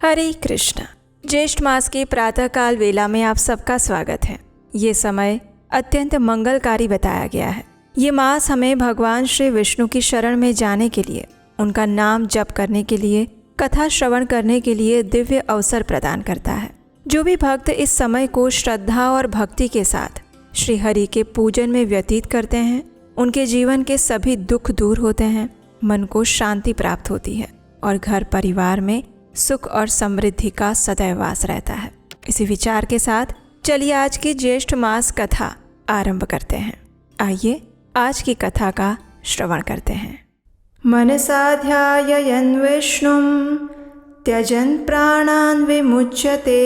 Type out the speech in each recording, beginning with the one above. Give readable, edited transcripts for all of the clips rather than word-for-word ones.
हरे कृष्ण। ज्येष्ठ मास की प्रातःकाल वेला में आप सबका स्वागत है। ये समय अत्यंत मंगलकारी बताया गया है। ये मास हमें भगवान श्री विष्णु की शरण में जाने के लिए, उनका नाम जप करने के लिए, कथा श्रवण करने के लिए दिव्य अवसर प्रदान करता है। जो भी भक्त इस समय को श्रद्धा और भक्ति के साथ श्री हरि के पूजन में व्यतीत करते हैं, उनके जीवन के सभी दुख दूर होते हैं, मन को शांति प्राप्त होती है और घर परिवार में सुख और समृद्धि का सदैव वास रहता है। इसी विचार के साथ चलिए आज की ज्येष्ठ मास कथा आरंभ करते हैं। आइए आज की कथा का श्रवण करते हैं। मनसा ध्यायन् विष्णुं त्यजन् प्राणान् विमुच्यते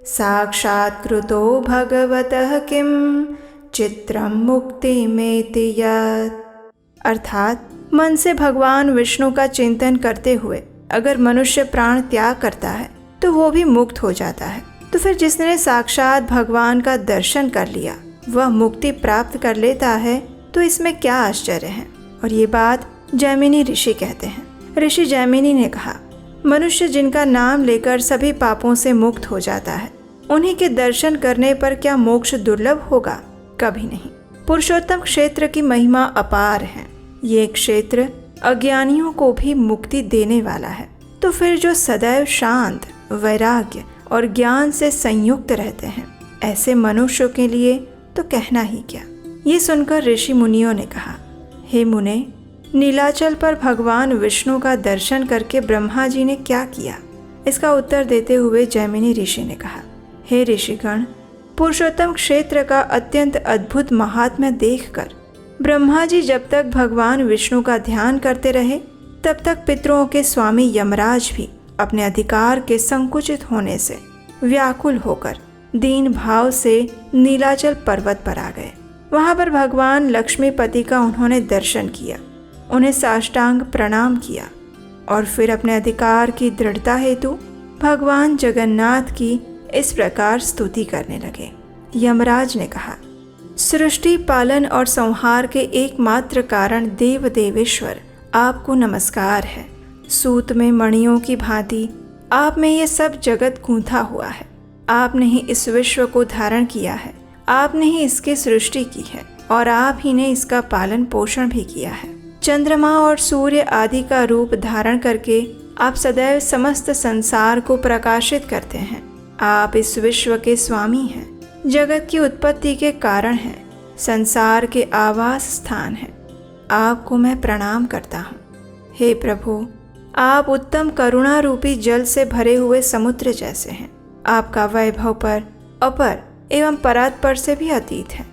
साक्षात् कृतो भगवतः किं चित्रं मुक्तिमेति यत्। अर्थात मन से भगवान विष्णु का चिंतन करते हुए अगर मनुष्य प्राण त्याग करता है तो वो भी मुक्त हो जाता है। तो फिर जिसने साक्षात भगवान का दर्शन कर लिया वह मुक्ति प्राप्त कर लेता है, तो इसमें क्या आश्चर्य है। और ये बात जैमिनी ऋषि कहते हैं। ऋषि जैमिनी ने कहा, मनुष्य जिनका नाम लेकर सभी पापों से मुक्त हो जाता है, उन्हीं के दर्शन करने पर क्या मोक्ष दुर्लभ होगा? कभी नहीं। पुरुषोत्तम क्षेत्र की महिमा अपार है। ये क्षेत्र अज्ञानियों को भी मुक्ति देने वाला है। तो फिर जो सदैव शांत, वैराग्य और ज्ञान से संयुक्त रहते हैं, ऐसे मनुष्यों के लिए तो कहना ही क्या। ये सुनकर ऋषि मुनियों ने कहा, हे मुने, नीलाचल पर भगवान विष्णु का दर्शन करके ब्रह्मा जी ने क्या किया? इसका उत्तर देते हुए जैमिनी ऋषि ने कहा, हे ऋषिगण, पुरुषोत्तम क्षेत्र का अत्यंत अद्भुत महात्म्य देखकर ब्रह्मा जी जब तक भगवान विष्णु का ध्यान करते रहे, तब तक पितरों के स्वामी यमराज भी अपने अधिकार के संकुचित होने से व्याकुल होकर दीन भाव से नीलाचल पर्वत पर आ गए। वहां पर भगवान लक्ष्मीपति का उन्होंने दर्शन किया, उन्हें साष्टांग प्रणाम किया और फिर अपने अधिकार की दृढ़ता हेतु भगवान जगन्नाथ की इस प्रकार स्तुति करने लगे। यमराज ने कहा, सृष्टि, पालन और संहार के एकमात्र कारण देव देवेश्वर आपको नमस्कार है। सूत में मणियों की भांति आप में ये सब जगत गूंथा हुआ है। आपने ही इस विश्व को धारण किया है, आपने ही इसकी सृष्टि की है और आप ही ने इसका पालन पोषण भी किया है। चंद्रमा और सूर्य आदि का रूप धारण करके आप सदैव समस्त संसार को प्रकाशित करते हैं। आप इस विश्व के स्वामी हैं, जगत की उत्पत्ति के कारण है, संसार के आवास स्थान है। आपको मैं प्रणाम करता हूँ। हे प्रभु, आप उत्तम करुणा रूपी जल से भरे हुए समुद्र जैसे हैं। आपका वैभव पर अपर एवं परात्पर से भी अतीत है।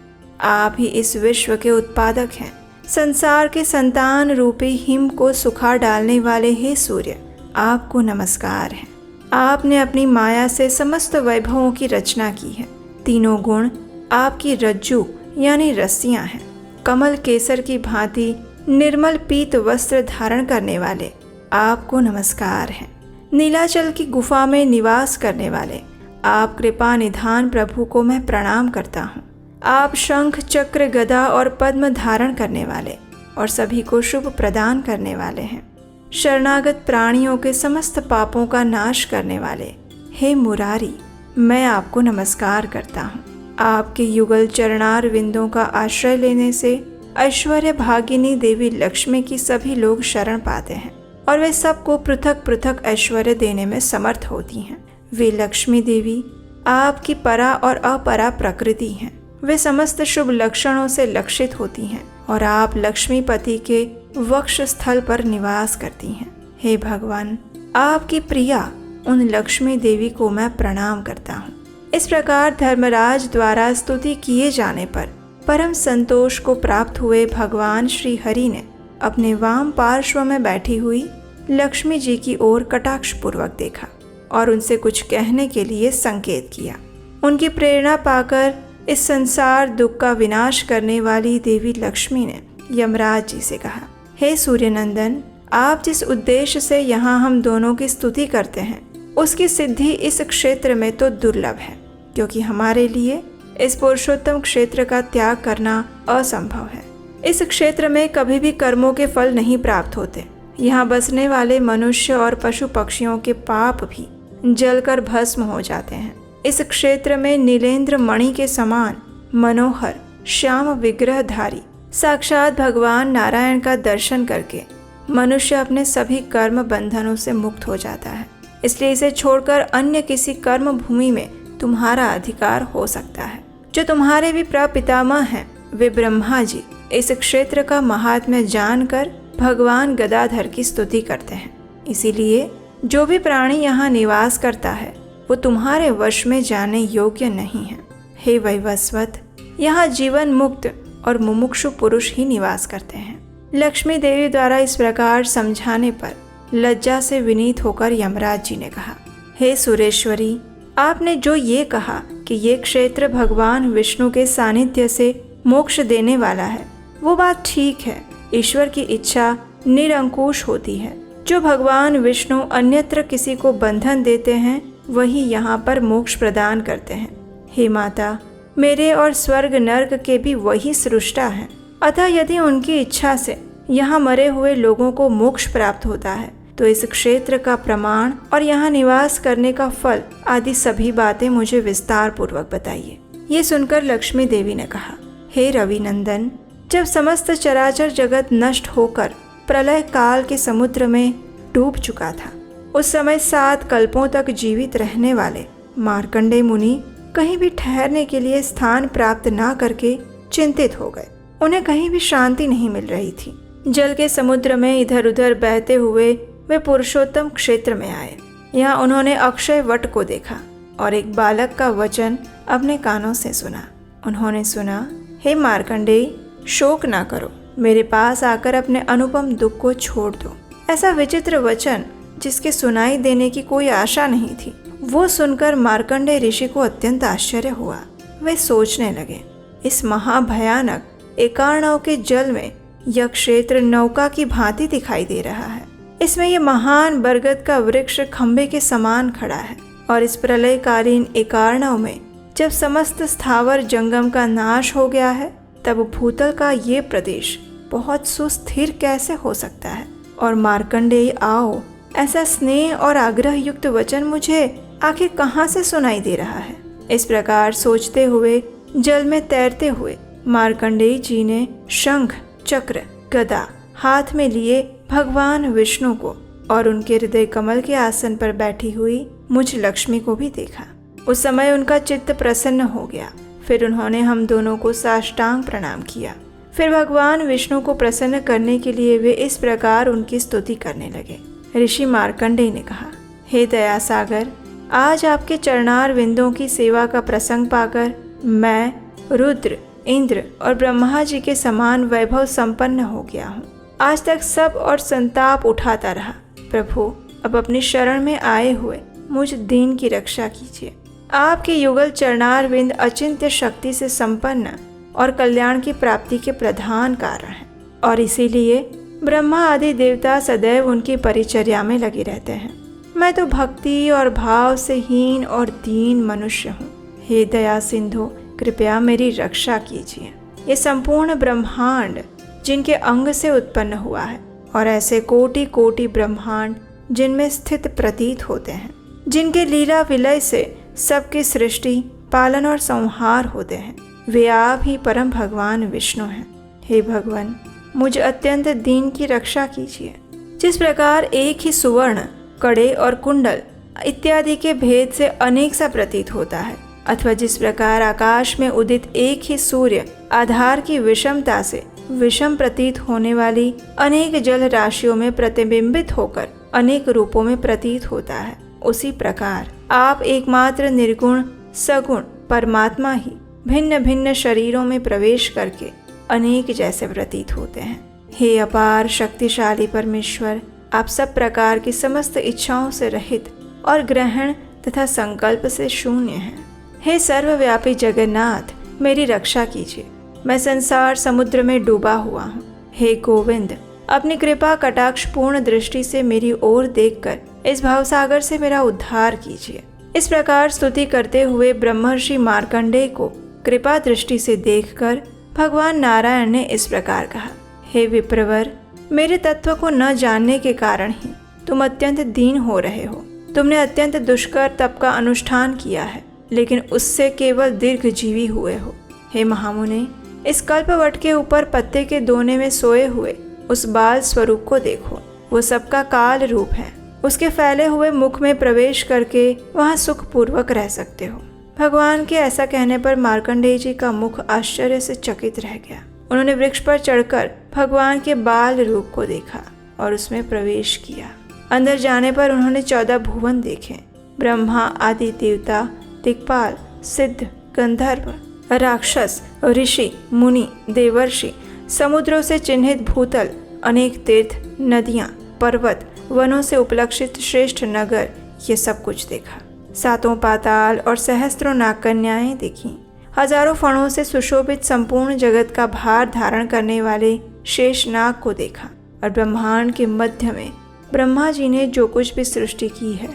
आप ही इस विश्व के उत्पादक हैं। संसार के संतान रूपी हिम को सुखा डालने वाले हे सूर्य, आपको नमस्कार है। आपने अपनी माया से समस्त वैभवों की रचना की है। तीनों गुण आपकी रज्जु यानी रस्सियां हैं। कमल केसर की भांति निर्मल पीत वस्त्र धारण करने वाले आपको नमस्कार है। नीलाचल की गुफा में निवास करने वाले आप कृपा निधान प्रभु को मैं प्रणाम करता हूँ। आप शंख, चक्र, गदा और पद्म धारण करने वाले और सभी को शुभ प्रदान करने वाले हैं। शरणागत प्राणियों के समस्त पापों का नाश करने वाले हे मुरारी, मैं आपको नमस्कार करता हूँ। आपके युगल चरणार विंदों का आश्रय लेने से ऐश्वर्य भागिनी देवी लक्ष्मी की सभी लोग शरण पाते हैं और वे सबको पृथक पृथक ऐश्वर्य देने में समर्थ होती हैं। वे लक्ष्मी देवी आपकी परा और अपरा प्रकृति हैं। वे समस्त शुभ लक्षणों से लक्षित होती हैं और आप लक्ष्मीपति के वक्ष स्थल पर निवास करती हैं। हे भगवान, आपकी प्रिया उन लक्ष्मी देवी को मैं प्रणाम करता हूँ। इस प्रकार धर्मराज द्वारा स्तुति किए जाने पर परम संतोष को प्राप्त हुए भगवान श्री हरि ने अपने वाम पार्श्व में बैठी हुई लक्ष्मी जी की ओर कटाक्ष पूर्वक देखा और उनसे कुछ कहने के लिए संकेत किया। उनकी प्रेरणा पाकर इस संसार दुख का विनाश करने वाली देवी लक्ष्मी ने यमराज जी से कहा, हे सूर्यनंदन, आप जिस उद्देश्य से यहाँ हम दोनों की स्तुति करते हैं, उसकी सिद्धि इस क्षेत्र में तो दुर्लभ है, क्योंकि हमारे लिए इस पुरुषोत्तम क्षेत्र का त्याग करना असंभव है। इस क्षेत्र में कभी भी कर्मों के फल नहीं प्राप्त होते। यहाँ बसने वाले मनुष्य और पशु पक्षियों के पाप भी जलकर भस्म हो जाते हैं। इस क्षेत्र में नीलेंद्र मणि के समान मनोहर श्याम विग्रहधारी साक्षात भगवान नारायण का दर्शन करके मनुष्य अपने सभी कर्म बंधनों से मुक्त हो जाता है। इसलिए इसे छोड़कर अन्य किसी कर्म भूमि में तुम्हारा अधिकार हो सकता है। जो तुम्हारे भी प्रपितामह हैं वे ब्रह्मा जी इस क्षेत्र का महात्म्य जानकर भगवान गदाधर की स्तुति करते हैं। इसीलिए जो भी प्राणी यहाँ निवास करता है वो तुम्हारे वश में जाने योग्य नहीं है। हे वैवस्वत, यहाँ जीवन मुक्त और मुमुक्षु पुरुष ही निवास करते हैं। लक्ष्मी देवी द्वारा इस प्रकार समझाने पर लज्जा से विनीत होकर यमराज जी ने कहा, हे सुरेश्वरी, आपने जो ये कहा कि ये क्षेत्र भगवान विष्णु के सानिध्य से मोक्ष देने वाला है, वो बात ठीक है। ईश्वर की इच्छा निरंकुश होती है। जो भगवान विष्णु अन्यत्र किसी को बंधन देते हैं वही यहाँ पर मोक्ष प्रदान करते हैं। हे माता, मेरे और स्वर्ग नर्क के भी वही सृष्टा हैं। अतः यदि उनकी इच्छा से यहाँ मरे हुए लोगों को मोक्ष प्राप्त होता है तो इस क्षेत्र का प्रमाण और यहाँ निवास करने का फल आदि सभी बातें मुझे विस्तार पूर्वक बताइए। ये सुनकर लक्ष्मी देवी ने कहा, हे रविनंदन, जब समस्त चराचर जगत नष्ट होकर प्रलय काल के समुद्र में डूब चुका था, उस समय 7 कल्पों तक जीवित रहने वाले मार्कंडेय मुनि कहीं भी ठहरने के लिए स्थान प्राप्त ना करके चिंतित हो गए। उन्हें कहीं भी शांति नहीं मिल रही थी। जल के समुद्र में इधर उधर बहते हुए वे पुरुषोत्तम क्षेत्र में आए। यहाँ उन्होंने अक्षय वट को देखा और एक बालक का वचन अपने कानों से सुना। उन्होंने सुना, हे मार्कंडेय, शोक ना करो, मेरे पास आकर अपने अनुपम दुख को छोड़ दो। ऐसा विचित्र वचन जिसके सुनाई देने की कोई आशा नहीं थी, वो सुनकर मार्कंडेय ऋषि को अत्यंत आश्चर्य हुआ। वे सोचने लगे, इस महाभयानक एकार्णव के जल में यह क्षेत्र नौका की भांति दिखाई दे रहा है। इसमें यह महान बरगद का वृक्ष खंबे के समान खड़ा है और इस प्रलयकालीन एकार्णव में जब समस्त स्थावर जंगम का नाश हो गया है तब भूतल का ये प्रदेश बहुत सुस्थिर कैसे हो सकता है। और मार्कंडेय आओ, ऐसा स्नेह और आग्रह युक्त वचन मुझे आखिर कहाँ से सुनाई दे रहा है। इस प्रकार सोचते हुए जल में तैरते हुए मार्कंडेय जी ने शंख चक्र गदा हाथ में लिए भगवान विष्णु को और उनके हृदय कमल के आसन पर बैठी हुई मुझ लक्ष्मी को भी देखा। उस समय उनका चित्त प्रसन्न हो गया। फिर उन्होंने हम दोनों को साष्टांग प्रणाम किया। फिर भगवान विष्णु को प्रसन्न करने के लिए वे इस प्रकार उनकी स्तुति करने लगे। ऋषि मार्कंडेय ने कहा, हे दया सागर, आज आपके चरणार विंदों की सेवा का प्रसंग पाकर मैं रुद्र, इंद्र और ब्रह्मा जी के समान वैभव संपन्न हो गया हूँ। आज तक सब और संताप उठाता रहा। प्रभु, अब अपनी शरण में आए हुए मुझ दीन की रक्षा कीजिए। आपके युगल चरणार विंद अचिंत्य शक्ति से संपन्न और कल्याण की प्राप्ति के प्रधान कारण हैं और इसीलिए ब्रह्मा आदि देवता सदैव उनकी परिचर्या में लगे रहते हैं। मैं तो भक्ति और भाव से हीन और दीन मनुष्य हूँ। हे दया सिंधु, कृपया मेरी रक्षा कीजिए। ये संपूर्ण ब्रह्मांड जिनके अंग से उत्पन्न हुआ है और ऐसे कोटि कोटि ब्रह्मांड जिनमें स्थित प्रतीत होते हैं, जिनके लीला विलय से सबकी सृष्टि पालन और संहार होते हैं, वे आप ही परम भगवान विष्णु हैं। हे भगवान, मुझ अत्यंत दीन की रक्षा कीजिए। जिस प्रकार एक ही सुवर्ण, कड़े और कुंडल इत्यादि के भेद से अनेक सा प्रतीत होता है, अथवा जिस प्रकार आकाश में उदित एक ही सूर्य आधार की विषमता से विषम प्रतीत होने वाली अनेक जल राशियों में प्रतिबिंबित होकर अनेक रूपों में प्रतीत होता है, उसी प्रकार आप एकमात्र निर्गुण सगुण परमात्मा ही भिन्न भिन्न शरीरों में प्रवेश करके अनेक जैसे प्रतीत होते हैं। हे अपार शक्तिशाली परमेश्वर, आप सब प्रकार की समस्त इच्छाओं से रहित और ग्रहण तथा संकल्प से शून्य हैं। हे सर्वव्यापी जगन्नाथ, मेरी रक्षा कीजिए। मैं संसार समुद्र में डूबा हुआ हूँ। हे गोविंद, अपनी कृपा कटाक्ष पूर्ण दृष्टि से मेरी ओर देखकर इस भावसागर से मेरा उद्धार कीजिए। इस प्रकार स्तुति करते हुए ब्रह्मर्षि मार्कंडेय को कृपा दृष्टि से देखकर भगवान नारायण ने इस प्रकार कहा, हे विप्रवर, मेरे तत्व को न जानने के कारण ही तुम अत्यंत दीन हो रहे हो। तुमने अत्यंत दुष्कर तप का अनुष्ठान किया है, लेकिन उससे केवल दीर्घजीवी हुए हो। हे महामुने, इस कल्पवट के ऊपर पत्ते के दोने में सोए हुए उस बाल स्वरूप को देखो। वो सबका काल रूप है। उसके फैले हुए मुख में प्रवेश करके वहाँ सुखपूर्वक रह सकते हो। भगवान के ऐसा कहने पर मार्कंडेय जी का मुख आश्चर्य से चकित रह गया। उन्होंने वृक्ष पर चढ़कर भगवान के बाल रूप को देखा और उसमें प्रवेश किया। अंदर जाने पर उन्होंने 14 भुवन देखे। ब्रह्मा आदि देवता, दिक्पाल, सिद्ध, गंधर्व, राक्षस, ऋषि, मुनि, देवर्षि, समुद्रों से चिन्हित भूतल, अनेक तीर्थ, नदियाँ, पर्वत, वनों से उपलक्षित श्रेष्ठ नगर, ये सब कुछ देखा। 7 पाताल और सहस्त्रों नागकन्याएं देखी। हजारों फणों से सुशोभित संपूर्ण जगत का भार धारण करने वाले शेष नाग को देखा। और ब्रह्मांड के मध्य में ब्रह्मा जी ने जो कुछ भी सृष्टि की है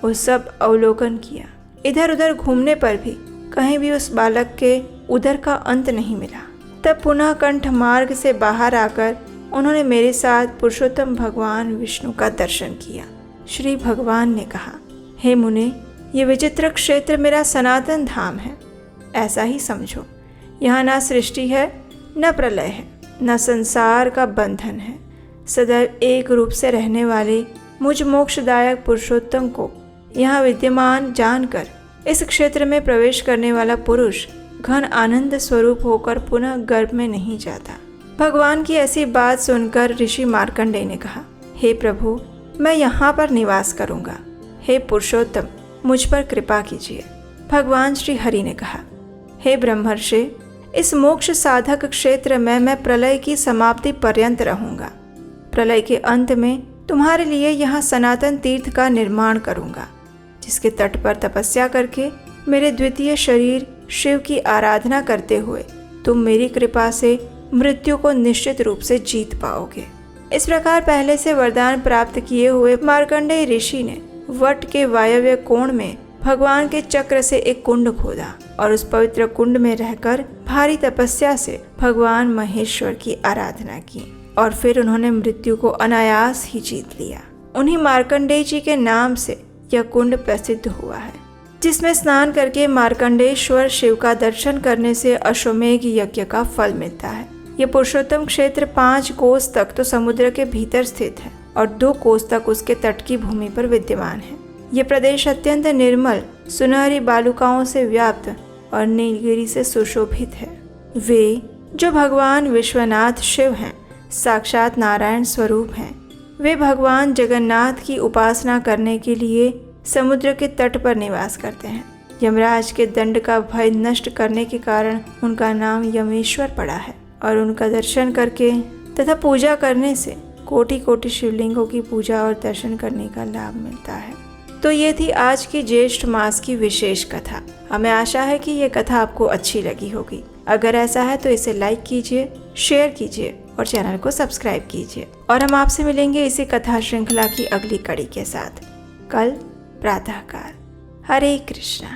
वो सब अवलोकन किया। इधर उधर घूमने पर भी कहीं भी उस बालक के उदर का अंत नहीं मिला। तब पुनः कंठ मार्ग से बाहर आकर उन्होंने मेरे साथ पुरुषोत्तम भगवान विष्णु का दर्शन किया। श्री भगवान ने कहा, हे मुने, ये विचित्र क्षेत्र मेरा सनातन धाम है, ऐसा ही समझो। यहाँ ना सृष्टि है, न प्रलय है, न संसार का बंधन है। सदैव एक रूप से रहने वाले मुझ मोक्षदायक पुरुषोत्तम को यहाँ विद्यमान जानकर इस क्षेत्र में प्रवेश करने वाला पुरुष घन आनंद स्वरूप होकर पुनः गर्भ में नहीं जाता। भगवान की ऐसी बात सुनकर ऋषि मार्कंडेय ने कहा, हे प्रभु, मैं यहाँ पर निवास करूँगा। हे पुरुषोत्तम, मुझ पर कृपा कीजिए। भगवान श्री हरि ने कहा, हे ब्रह्मर्षि, इस मोक्ष साधक क्षेत्र में मैं प्रलय की समाप्ति पर्यंत रहूँगा। प्रलय के अंत में तुम्हारे लिए यहाँ सनातन तीर्थ का निर्माण करूँगा, जिसके तट पर तपस्या करके मेरे द्वितीय शरीर शिव की आराधना करते हुए तुम मेरी कृपा से मृत्यु को निश्चित रूप से जीत पाओगे। इस प्रकार पहले से वरदान प्राप्त किए हुए मार्कंडेय ऋषि ने वट के वायव्य कोण में भगवान के चक्र से एक कुंड खोदा और उस पवित्र कुंड में रहकर भारी तपस्या से भगवान महेश्वर की आराधना की और फिर उन्होंने मृत्यु को अनायास ही जीत लिया। उन्हीं मार्कंडेय जी के नाम से यह कुंड प्रसिद्ध हुआ है, जिसमें स्नान करके मार्कंडेश्वर शिव का दर्शन करने से अश्वमेघ यज्ञ का फल मिलता है। यह पुरुषोत्तम क्षेत्र 5 कोस तक तो समुद्र के भीतर स्थित है और 2 कोस तक उसके तट की भूमि पर विद्यमान है। यह प्रदेश अत्यंत निर्मल, सुनहरी बालुकाओं से व्याप्त और नीलगिरी से सुशोभित है। वे जो भगवान विश्वनाथ शिव हैं, साक्षात नारायण स्वरूप हैं। वे भगवान जगन्नाथ की उपासना करने के लिए समुद्र के तट पर निवास करते हैं। यमराज के दंड का भय नष्ट करने के कारण उनका नाम यमेश्वर पड़ा है और उनका दर्शन करके तथा पूजा करने से कोटि कोटि शिवलिंगों की पूजा और दर्शन करने का लाभ मिलता है। तो ये थी आज की ज्येष्ठ मास की विशेष कथा। हमें आशा है कि ये कथा आपको अच्छी लगी होगी। अगर ऐसा है तो इसे लाइक कीजिए, शेयर कीजिए और चैनल को सब्सक्राइब कीजिए। और हम आपसे मिलेंगे इसी कथा श्रृंखला की अगली कड़ी के साथ कल प्रातःकाल। हरे कृष्णा।